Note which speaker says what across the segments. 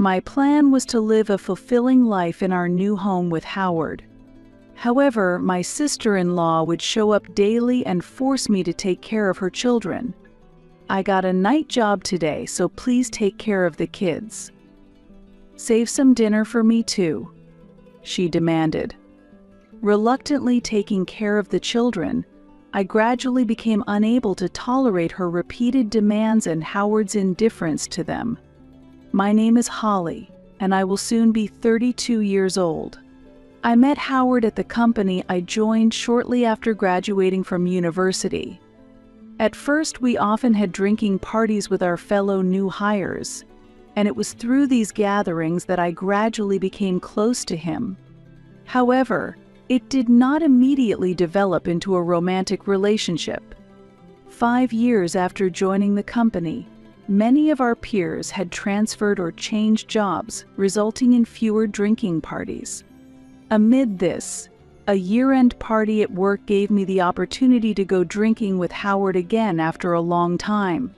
Speaker 1: My plan was to live a fulfilling life in our new home with Howard. However, my sister-in-law would show up daily and force me to take care of her children. "I got a night job today, so please take care of the kids. Save some dinner for me too," she demanded. Reluctantly taking care of the children, I gradually became unable to tolerate her repeated demands and Howard's indifference to them. My name is Holly, and I will soon be 32 years old. I met Howard at the company I joined shortly after graduating from university. At first, we often had drinking parties with our fellow new hires, and it was through these gatherings that I gradually became close to him. However, it did not immediately develop into a romantic relationship. 5 years after joining the company, many of our peers had transferred or changed jobs, resulting in fewer drinking parties. Amid this, a year-end party at work gave me the opportunity to go drinking with Howard again after a long time.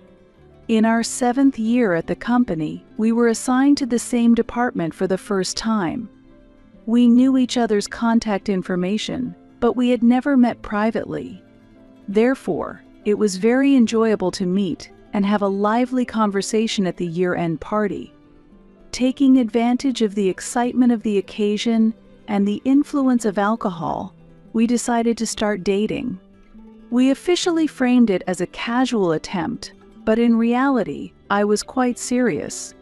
Speaker 1: In our 7th year at the company, we were assigned to the same department for the first time. We knew each other's contact information, but we had never met privately. Therefore, it was very enjoyable to meet and have a lively conversation at the year-end party. Taking advantage of the excitement of the occasion and the influence of alcohol, we decided to start dating. We officially framed it as a casual attempt, but in reality, I was quite serious.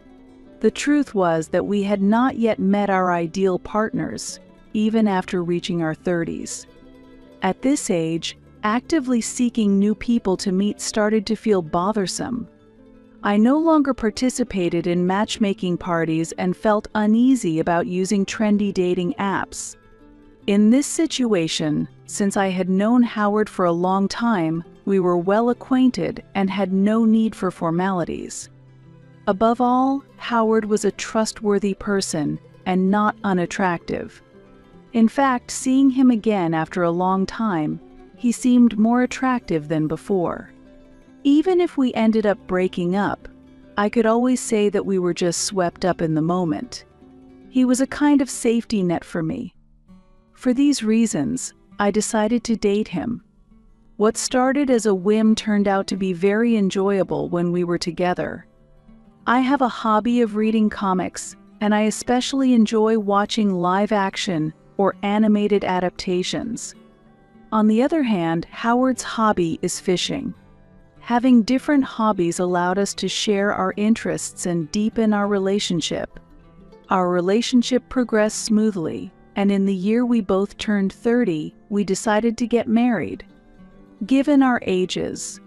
Speaker 1: The truth was that we had not yet met our ideal partners, even after reaching our 30s. At this age, actively seeking new people to meet started to feel bothersome. I no longer participated in matchmaking parties and felt uneasy about using trendy dating apps. In this situation, since I had known Howard for a long time, we were well acquainted and had no need for formalities. Above all, Howard was a trustworthy person and not unattractive. In fact, seeing him again after a long time, he seemed more attractive than before. Even if we ended up breaking up, I could always say that we were just swept up in the moment. He was a kind of safety net for me. For these reasons, I decided to date him. What started as a whim turned out to be very enjoyable when we were together. I have a hobby of reading comics, and I especially enjoy watching live-action or animated adaptations. On the other hand, Howard's hobby is fishing. Having different hobbies allowed us to share our interests and deepen our relationship. Our relationship progressed smoothly, and in the year we both turned 30, we decided to get married. Given our ages,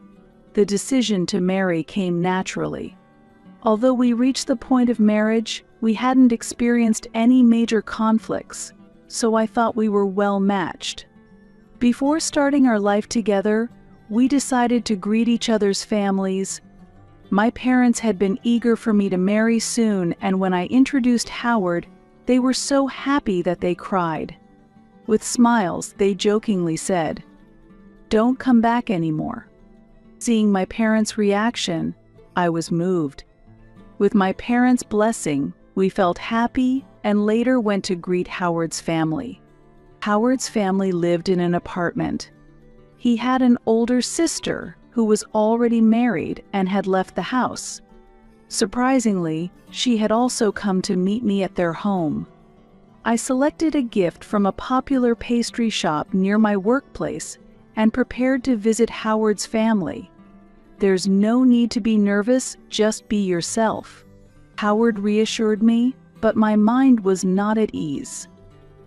Speaker 1: the decision to marry came naturally. Although we reached the point of marriage, we hadn't experienced any major conflicts, so I thought we were well matched. Before starting our life together, we decided to greet each other's families. My parents had been eager for me to marry soon, and when I introduced Howard, they were so happy that they cried. With smiles, they jokingly said, "Don't come back anymore." Seeing my parents' reaction, I was moved. With my parents' blessing, we felt happy and later went to greet Howard's family. Howard's family lived in an apartment. He had an older sister who was already married and had left the house. Surprisingly, she had also come to meet me at their home. I selected a gift from a popular pastry shop near my workplace and prepared to visit Howard's family. "There's no need to be nervous, just be yourself," Howard reassured me, but my mind was not at ease.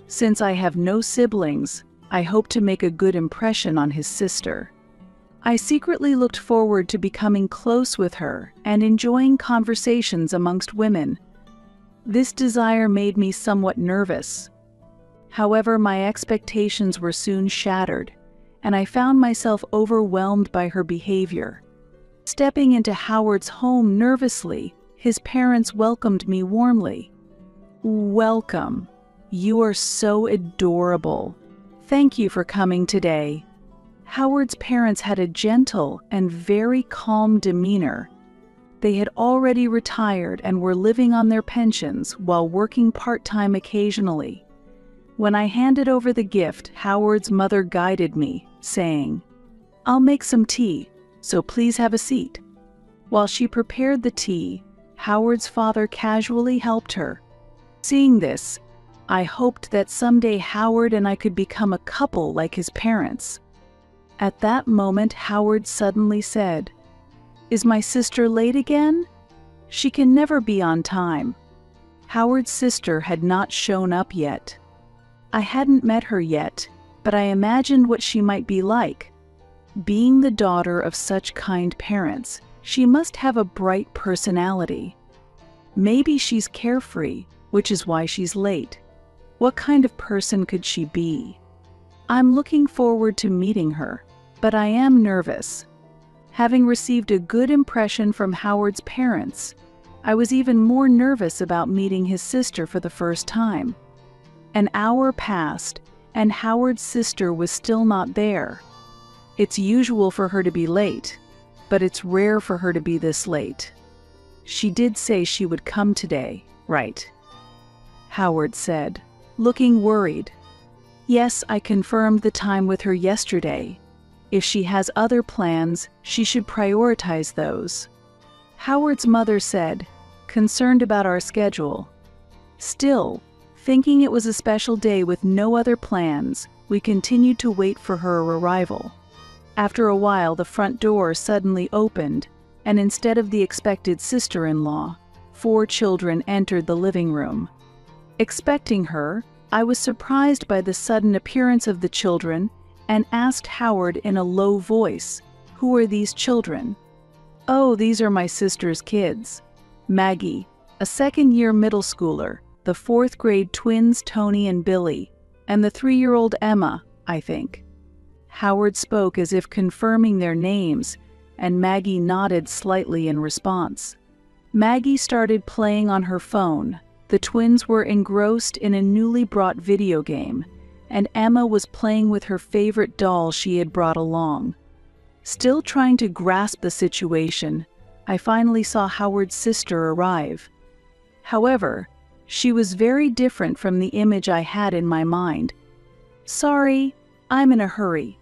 Speaker 1: Since I have no siblings, I hoped to make a good impression on his sister. I secretly looked forward to becoming close with her and enjoying conversations amongst women. This desire made me somewhat nervous. However, my expectations were soon shattered, and I found myself overwhelmed by her behavior. Stepping into Howard's home nervously, his parents welcomed me warmly. "Welcome. You are so adorable. Thank you for coming today." Howard's parents had a gentle and very calm demeanor. They had already retired and were living on their pensions while working part-time occasionally. When I handed over the gift, Howard's mother guided me, saying, "I'll make some tea, so please have a seat." While she prepared the tea, Howard's father casually helped her. Seeing this, I hoped that someday Howard and I could become a couple like his parents. At that moment, Howard suddenly said, "Is my sister late again? She can never be on time." Howard's sister had not shown up yet. I hadn't met her yet, but I imagined what she might be like. Being the daughter of such kind parents, she must have a bright personality. Maybe she's carefree, which is why she's late. What kind of person could she be? I'm looking forward to meeting her, but I am nervous. Having received a good impression from Howard's parents, I was even more nervous about meeting his sister for the first time. An hour passed, and Howard's sister was still not there. It's usual for her to be late, but it's rare for her to be this late. She did say she would come today, right? Howard said, looking worried. Yes, I confirmed the time with her yesterday. If she has other plans, she should prioritize those. Howard's mother said, concerned about our schedule. Still, thinking it was a special day with no other plans, we continued to wait for her arrival. After a while, the front door suddenly opened, and instead of the expected sister-in-law, 4 children entered the living room. Expecting her, I was surprised by the sudden appearance of the children and asked Howard in a low voice, "Who are these children?" "Oh, these are my sister's kids. Maggie, a second-year middle schooler, the 4th grade twins Tony and Billy, and the 3-year-old Emma, I think." Howard spoke as if confirming their names, and Maggie nodded slightly in response. Maggie started playing on her phone. The twins were engrossed in a newly brought video game, and Emma was playing with her favorite doll she had brought along. Still trying to grasp the situation, I finally saw Howard's sister arrive. However, she was very different from the image I had in my mind. "Sorry, I'm in a hurry.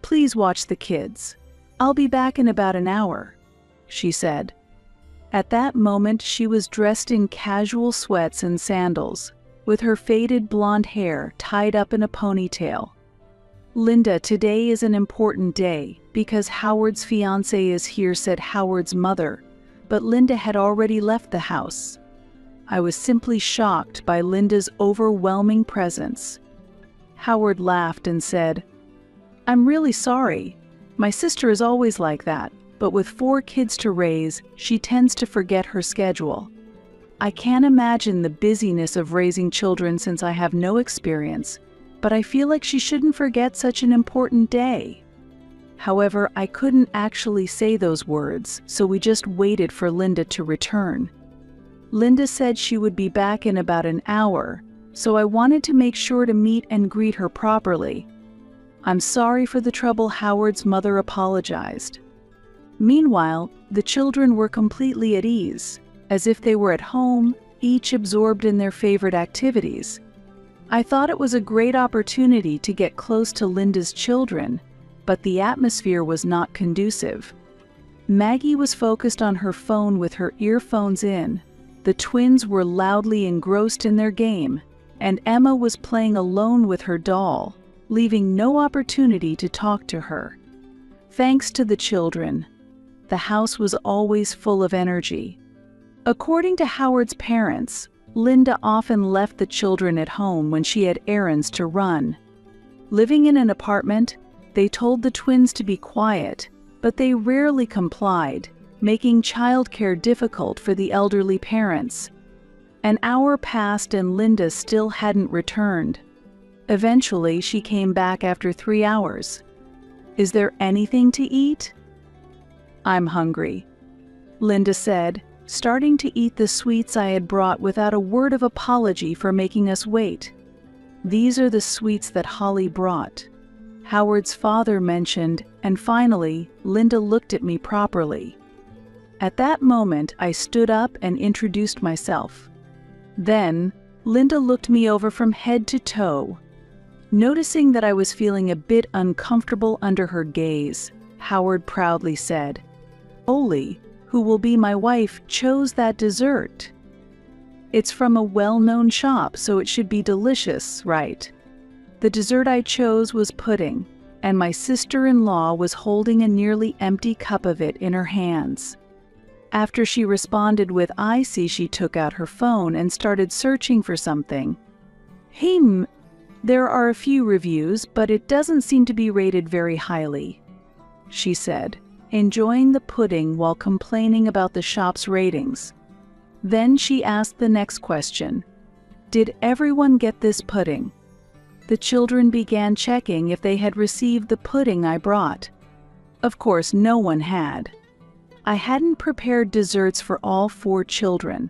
Speaker 1: Please watch the kids. I'll be back in about an hour," she said. At that moment, she was dressed in casual sweats and sandals, with her faded blonde hair tied up in a ponytail. "Linda, today is an important day because Howard's fiancé is here," said Howard's mother, but Linda had already left the house. I was simply shocked by Linda's overwhelming presence. Howard laughed and said, "I'm really sorry. My sister is always like that, but with 4 kids to raise, she tends to forget her schedule. I can't imagine the busyness of raising children since I have no experience, but I feel like she shouldn't forget such an important day." However, I couldn't actually say those words, so we just waited for Linda to return. Linda said she would be back in about an hour, so I wanted to make sure to meet and greet her properly. "I'm sorry for the trouble," Howard's mother apologized. Meanwhile, the children were completely at ease, as if they were at home, each absorbed in their favorite activities. I thought it was a great opportunity to get close to Linda's children, but the atmosphere was not conducive. Maggie was focused on her phone with her earphones in, the twins were loudly engrossed in their game, and Emma was playing alone with her doll, leaving no opportunity to talk to her. Thanks to the children, the house was always full of energy. According to Howard's parents, Linda often left the children at home when she had errands to run. Living in an apartment, they told the twins to be quiet, but they rarely complied, making childcare difficult for the elderly parents. An hour passed and Linda still hadn't returned. Eventually, she came back after 3 hours. "Is there anything to eat?" "I'm hungry," Linda said, starting to eat the sweets I had brought without a word of apology for making us wait. "These are the sweets that Holly brought," Howard's father mentioned, and finally, Linda looked at me properly. At that moment, I stood up and introduced myself. Then, Linda looked me over from head to toe. Noticing that I was feeling a bit uncomfortable under her gaze, Howard proudly said, "Oli, who will be my wife, chose that dessert. It's from a well-known shop, so it should be delicious, right?" The dessert I chose was pudding, and my sister-in-law was holding a nearly empty cup of it in her hands. After she responded with "I see," she took out her phone and started searching for something. There are a few reviews, but it doesn't seem to be rated very highly," she said, enjoying the pudding while complaining about the shop's ratings. Then she asked the next question. "Did everyone get this pudding?" The children began checking if they had received the pudding I brought. Of course, no one had. I hadn't prepared desserts for all 4 children.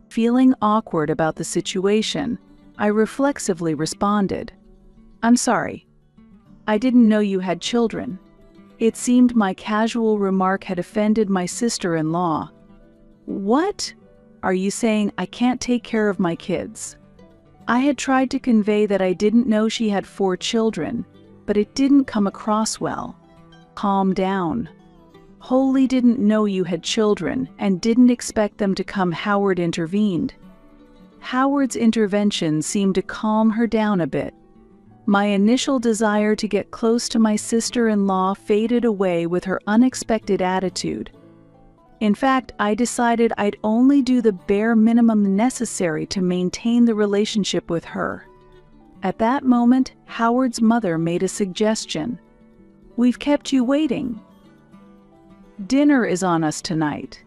Speaker 1: Feeling awkward about the situation, I reflexively responded, "I'm sorry. I didn't know you had children." It seemed my casual remark had offended my sister-in-law. "What? Are you saying I can't take care of my kids?" I had tried to convey that I didn't know she had 4 children, but it didn't come across well. "Calm down. Holly didn't know you had children and didn't expect them to come," Howard intervened. Howard's intervention seemed to calm her down a bit. My initial desire to get close to my sister-in-law faded away with her unexpected attitude. In fact, I decided I'd only do the bare minimum necessary to maintain the relationship with her. At that moment, Howard's mother made a suggestion. "We've kept you waiting. Dinner is on us tonight."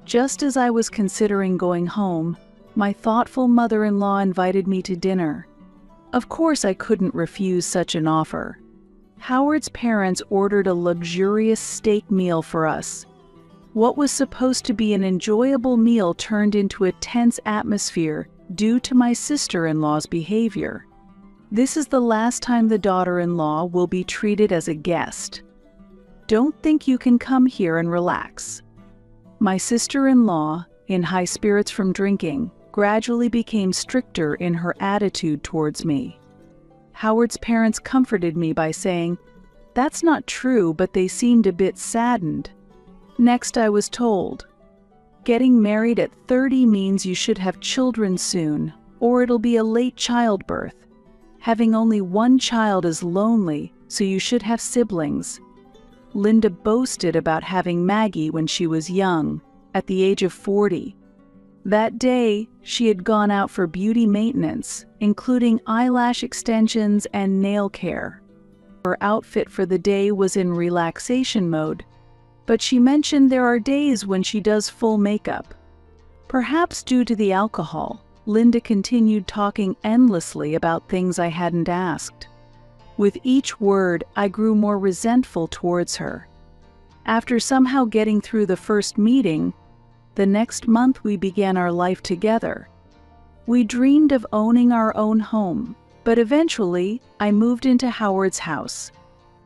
Speaker 1: Just as I was considering going home, my thoughtful mother-in-law invited me to dinner. Of course, I couldn't refuse such an offer. Howard's parents ordered a luxurious steak meal for us. What was supposed to be an enjoyable meal turned into a tense atmosphere due to my sister-in-law's behavior. This is the last time the daughter-in-law will be treated as a guest. "Don't think you can come here and relax." My sister-in-law, in high spirits from drinking, gradually became stricter in her attitude towards me. Howard's parents comforted me by saying, "That's not true, but they seemed a bit saddened." Next, I was told, "Getting married at 30 means you should have children soon, or it'll be a late childbirth. Having only 1 child is lonely, so you should have siblings." Linda boasted about having Maggie when she was young, at the age of 40. That day, she had gone out for beauty maintenance, including eyelash extensions and nail care. Her outfit for the day was in relaxation mode, but she mentioned there are days when she does full makeup. Perhaps due to the alcohol, Linda continued talking endlessly about things I hadn't asked. With each word, I grew more resentful towards her. After somehow getting through the first meeting, the next month we began our life together. We dreamed of owning our own home, but eventually I moved into Howard's house.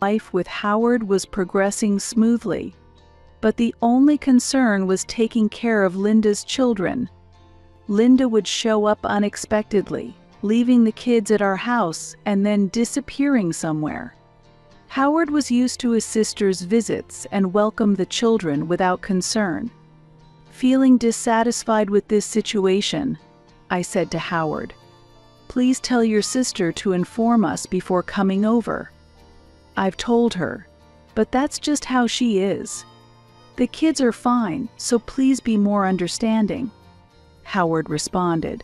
Speaker 1: Life with Howard was progressing smoothly, but the only concern was taking care of Linda's children. Linda would show up unexpectedly, leaving the kids at our house and then disappearing somewhere. Howard was used to his sister's visits and welcomed the children without concern. Feeling dissatisfied with this situation, I said to Howard, "Please tell your sister to inform us before coming over." "I've told her, but that's just how she is. The kids are fine, so please be more understanding," Howard responded.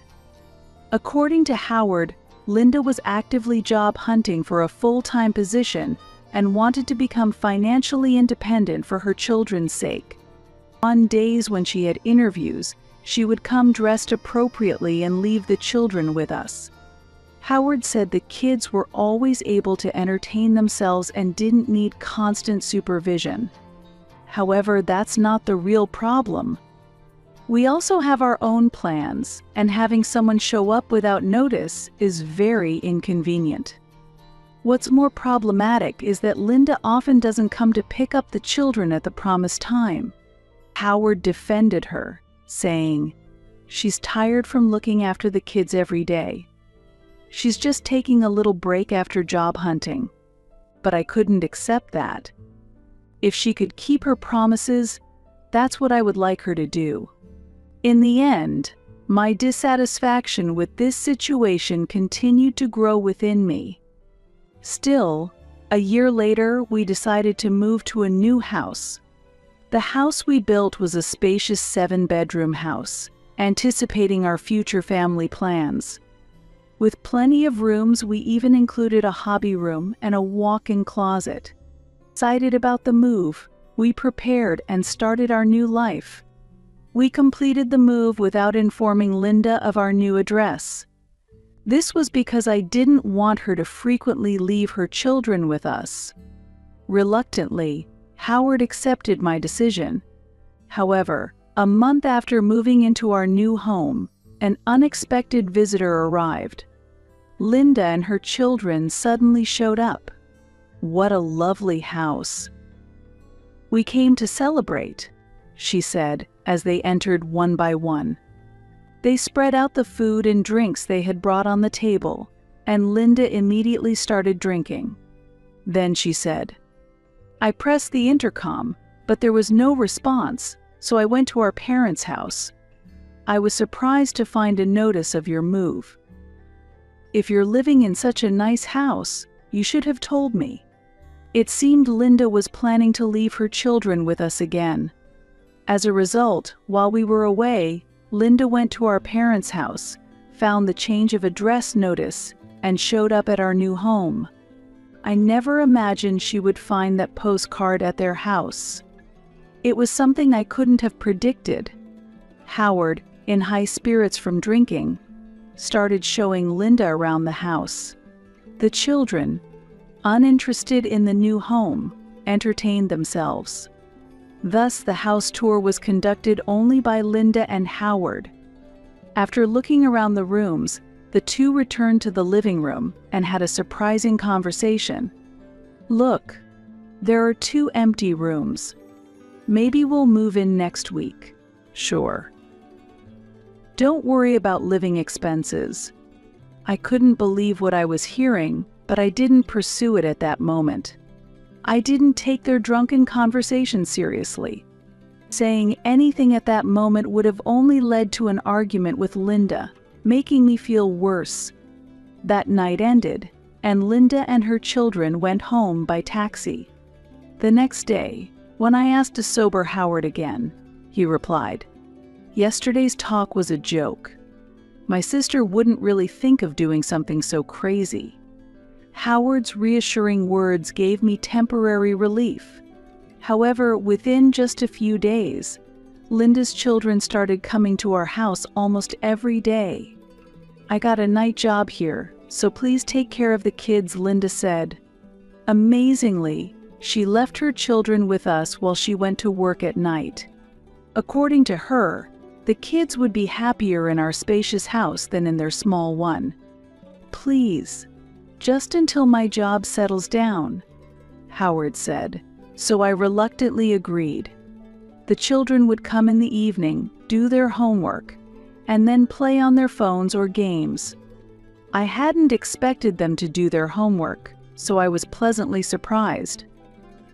Speaker 1: According to Howard, Linda was actively job hunting for a full-time position and wanted to become financially independent for her children's sake. On days when she had interviews, she would come dressed appropriately and leave the children with us. Howard said the kids were always able to entertain themselves and didn't need constant supervision. However, that's not the real problem. We also have our own plans, and having someone show up without notice is very inconvenient. What's more problematic is that Linda often doesn't come to pick up the children at the promised time. Howard defended her, saying, "She's tired from looking after the kids every day. She's just taking a little break after job hunting." But I couldn't accept that. If she could keep her promises, that's what I would like her to do. In the end, my dissatisfaction with this situation continued to grow within me. Still, a year later, we decided to move to a new house. The house we built was a spacious 7-bedroom house, anticipating our future family plans. With plenty of rooms, we even included a hobby room and a walk-in closet. Excited about the move, we prepared and started our new life. We completed the move without informing Linda of our new address. This was because I didn't want her to frequently leave her children with us. Reluctantly, Howard accepted my decision. However, a month after moving into our new home, an unexpected visitor arrived. Linda and her children suddenly showed up. "What a lovely house." "We came to celebrate," she said as they entered one by one. They spread out the food and drinks they had brought on the table, and Linda immediately started drinking. Then she said, "I pressed the intercom, but there was no response, so I went to our parents' house. I was surprised to find a notice of your move. If you're living in such a nice house, you should have told me." It seemed Linda was planning to leave her children with us again. As a result, while we were away, Linda went to our parents' house, found the change of address notice, and showed up at our new home. I never imagined she would find that postcard at their house. It was something I couldn't have predicted. Howard, in high spirits from drinking, started showing Linda around the house. The children, uninterested in the new home, entertained themselves. Thus, the house tour was conducted only by Linda and Howard. After looking around the rooms, the two returned to the living room and had a surprising conversation. "Look, there are 2 empty rooms. Maybe we'll move in next week." "Sure. Don't worry about living expenses." I couldn't believe what I was hearing, but I didn't pursue it at that moment. I didn't take their drunken conversation seriously. Saying anything at that moment would have only led to an argument with Linda, making me feel worse. That night ended, and Linda and her children went home by taxi. The next day, when I asked to sober Howard again, he replied, "Yesterday's talk was a joke. My sister wouldn't really think of doing something so crazy." Howard's reassuring words gave me temporary relief. However, within just a few days, Linda's children started coming to our house almost every day. "I got a night job here, so please take care of the kids," Linda said. Amazingly, she left her children with us while she went to work at night. According to her, the kids would be happier in our spacious house than in their small one. "Please, just until my job settles down," Howard said, so I reluctantly agreed. The children would come in the evening, do their homework, and then play on their phones or games. I hadn't expected them to do their homework, so I was pleasantly surprised.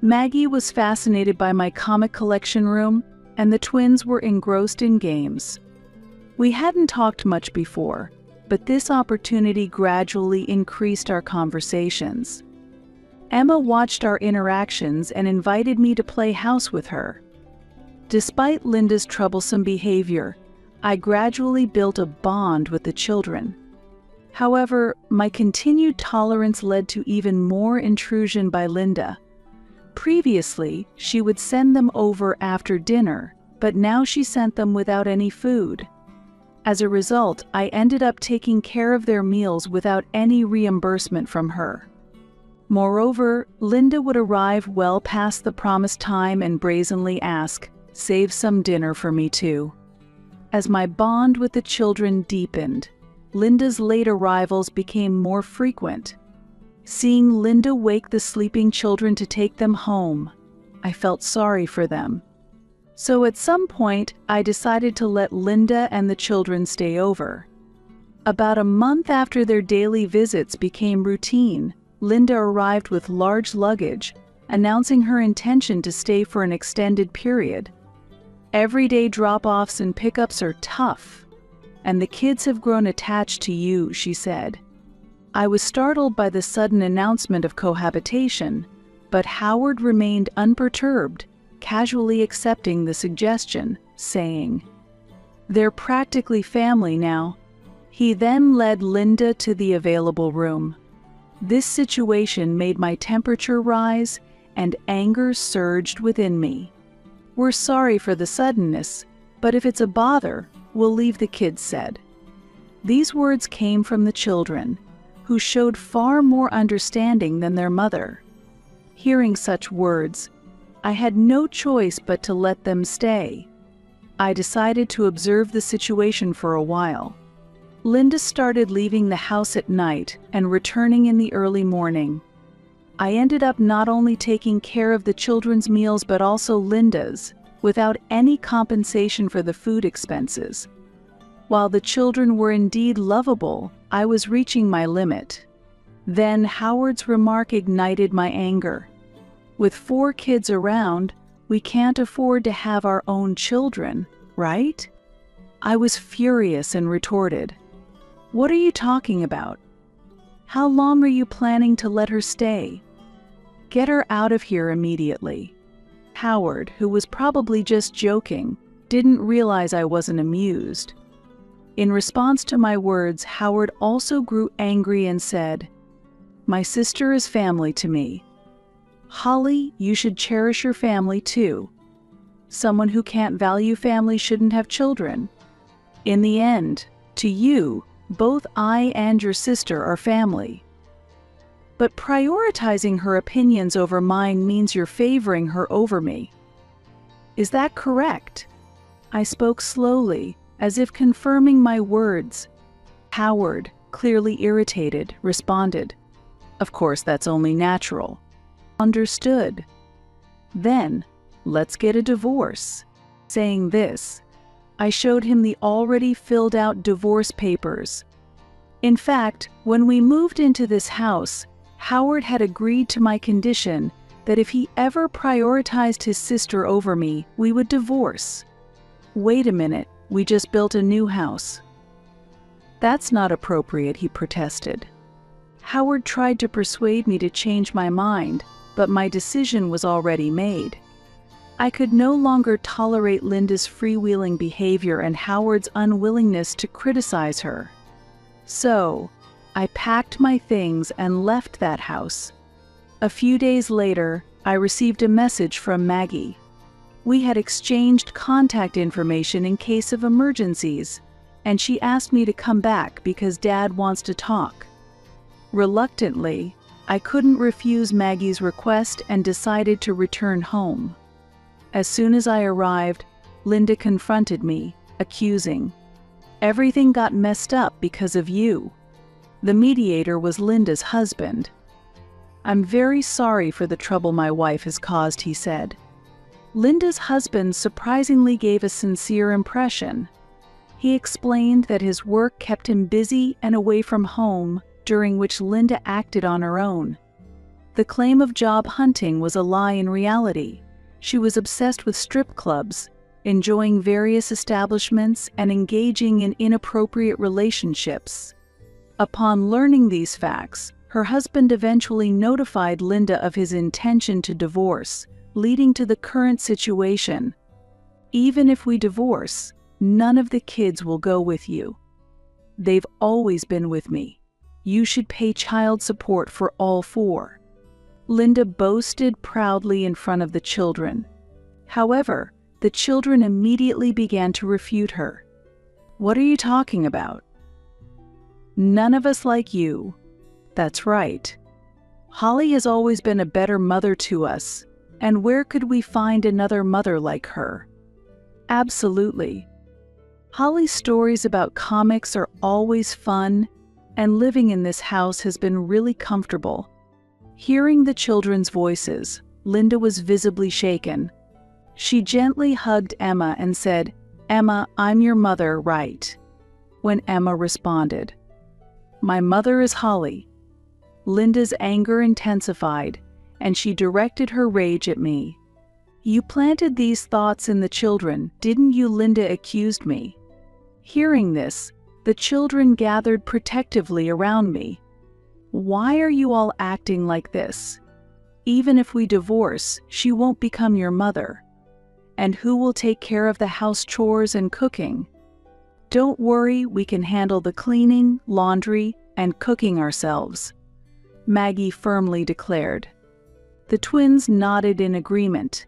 Speaker 1: Maggie was fascinated by my comic collection room, and the twins were engrossed in games. We hadn't talked much before, but this opportunity gradually increased our conversations. Emma watched our interactions and invited me to play house with her. Despite Linda's troublesome behavior, I gradually built a bond with the children. However, my continued tolerance led to even more intrusion by Linda. Previously, she would send them over after dinner, but now she sent them without any food. As a result, I ended up taking care of their meals without any reimbursement from her. Moreover, Linda would arrive well past the promised time and brazenly ask, "Save some dinner for me too." As my bond with the children deepened, Linda's late arrivals became more frequent. Seeing Linda wake the sleeping children to take them home, I felt sorry for them. So at some point, I decided to let Linda and the children stay over. About a month after their daily visits became routine, Linda arrived with large luggage, announcing her intention to stay for an extended period. Everyday drop-offs and pickups are tough, and the kids have grown attached to you, she said. I was startled by the sudden announcement of cohabitation, but Howard remained unperturbed, casually accepting the suggestion, saying, "They're practically family now." He then led Linda to the available room. This situation made my temperature rise and anger surged within me. "We're sorry for the suddenness, but if it's a bother, we'll leave," the kids said. These words came from the children, who showed far more understanding than their mother. Hearing such words, I had no choice but to let them stay. I decided to observe the situation for a while. Linda started leaving the house at night and returning in the early morning. I ended up not only taking care of the children's meals but also Linda's, without any compensation for the food expenses. While the children were indeed lovable, I was reaching my limit. Then Howard's remark ignited my anger. With 4 kids around, we can't afford to have our own children, right? I was furious and retorted, "What are you talking about? How long are you planning to let her stay? Get her out of here immediately." Howard, who was probably just joking, didn't realize I wasn't amused. In response to my words, Howard also grew angry and said, "My sister is family to me. Holly, you should cherish your family too. Someone who can't value family shouldn't have children. In the end, to you, both I and your sister are family. But prioritizing her opinions over mine means you're favoring her over me. Is that correct?" I spoke slowly, as if confirming my words. Howard, clearly irritated, responded, "Of course, that's only natural." "Understood. Then, let's get a divorce." Saying this, I showed him the already filled-out divorce papers. In fact, when we moved into this house, Howard had agreed to my condition that if he ever prioritized his sister over me, we would divorce. "Wait a minute, we just built a new house." "That's not appropriate," he protested. Howard tried to persuade me to change my mind, but my decision was already made. I could no longer tolerate Linda's freewheeling behavior and Howard's unwillingness to criticize her. So, I packed my things and left that house. A few days later, I received a message from Maggie. We had exchanged contact information in case of emergencies, and she asked me to come back because Dad wants to talk. Reluctantly, I couldn't refuse Maggie's request and decided to return home. As soon as I arrived, Linda confronted me, accusing, "Everything got messed up because of you." The mediator was Linda's husband. "I'm very sorry for the trouble my wife has caused," he said. Linda's husband surprisingly gave a sincere impression. He explained that his work kept him busy and away from home, during which Linda acted on her own. The claim of job hunting was a lie in reality. She was obsessed with strip clubs, enjoying various establishments and engaging in inappropriate relationships. Upon learning these facts, her husband eventually notified Linda of his intention to divorce, leading to the current situation. "Even if we divorce, none of the kids will go with you. They've always been with me. You should pay child support for all 4. Linda boasted proudly in front of the children. However, the children immediately began to refute her. "What are you talking about? None of us like you." "That's right. Holly has always been a better mother to us, and where could we find another mother like her?" "Absolutely. Holly's stories about comics are always fun, and living in this house has been really comfortable." Hearing the children's voices, Linda was visibly shaken. She gently hugged Emma and said, "Emma, I'm your mother, right?" When Emma responded, "My mother is Holly." Linda's anger intensified, and she directed her rage at me. "You planted these thoughts in the children, didn't you?" Linda accused me. Hearing this, the children gathered protectively around me. "Why are you all acting like this? Even if we divorce, she won't become your mother. And who will take care of the house chores and cooking? Don't worry, we can handle the cleaning, laundry, and cooking ourselves," Maggie firmly declared. The twins nodded in agreement.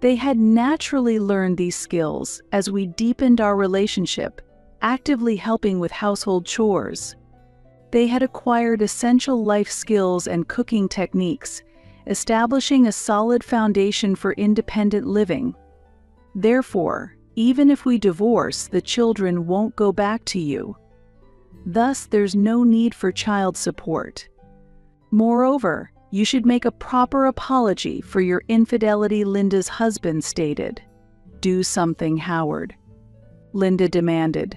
Speaker 1: They had naturally learned these skills as we deepened our relationship, actively helping with household chores. They had acquired essential life skills and cooking techniques, establishing a solid foundation for independent living. Therefore, even if we divorce, the children won't go back to you. Thus, there's no need for child support. Moreover, you should make a proper apology for your infidelity," Linda's husband stated. "Do something, Howard," Linda demanded.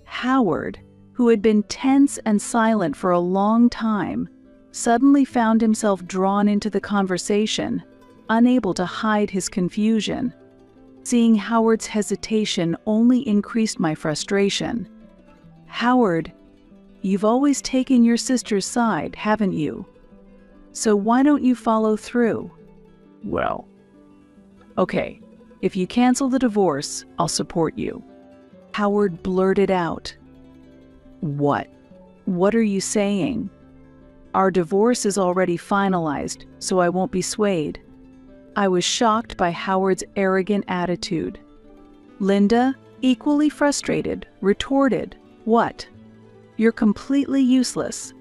Speaker 1: Howard, who had been tense and silent for a long time, suddenly found himself drawn into the conversation, unable to hide his confusion. Seeing Howard's hesitation only increased my frustration. "Howard, you've always taken your sister's side, haven't you? So why don't you follow through?" "Well, okay, if you cancel the divorce, I'll support you," Howard blurted out. What? What are you saying?" "Our divorce is already finalized, so I won't be swayed." I was shocked by Howard's arrogant attitude. Linda, equally frustrated, retorted, "What? You're completely useless."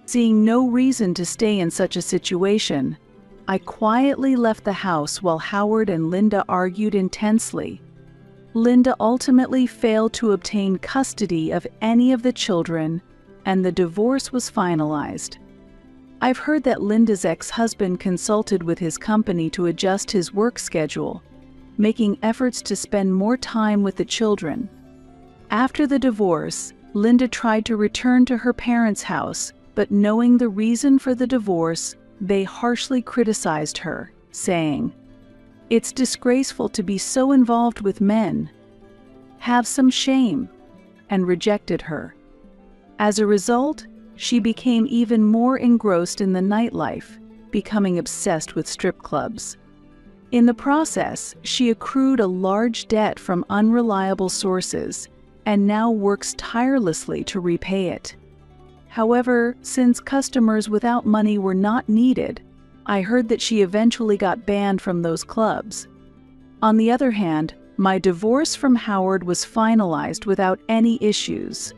Speaker 1: Seeing no reason to stay in such a situation, I quietly left the house while Howard and Linda argued intensely. Linda ultimately failed to obtain custody of any of the children, and the divorce was finalized. I've heard that Linda's ex-husband consulted with his company to adjust his work schedule, making efforts to spend more time with the children. After the divorce, Linda tried to return to her parents' house, but knowing the reason for the divorce, they harshly criticized her, saying, "It's disgraceful to be so involved with men. Have some shame," and rejected her. As a result, she became even more engrossed in the nightlife, becoming obsessed with strip clubs. In the process, she accrued a large debt from unreliable sources and now works tirelessly to repay it. However, since customers without money were not needed, I heard that she eventually got banned from those clubs. On the other hand, my divorce from Howard was finalized without any issues.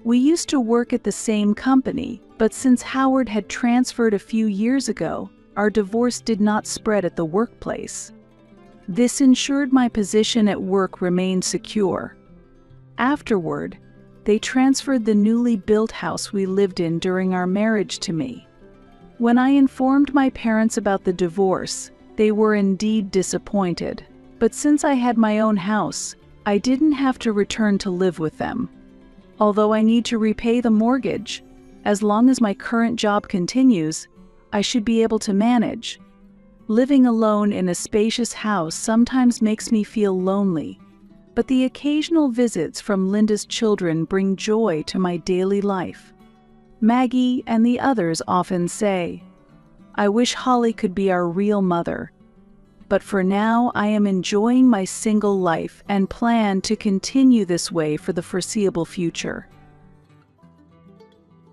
Speaker 1: We used to work at the same company, but since Howard had transferred a few years ago, our divorce did not spread at the workplace. This ensured my position at work remained secure. Afterward, they transferred the newly built house we lived in during our marriage to me. When I informed my parents about the divorce, they were indeed disappointed. But since I had my own house, I didn't have to return to live with them. Although I need to repay the mortgage, as long as my current job continues, I should be able to manage. Living alone in a spacious house sometimes makes me feel lonely, but the occasional visits from Linda's children bring joy to my daily life. Maggie and the others often say, "I wish Holly could be our real mother." But for now, I am enjoying my single life and plan to continue this way for the foreseeable future.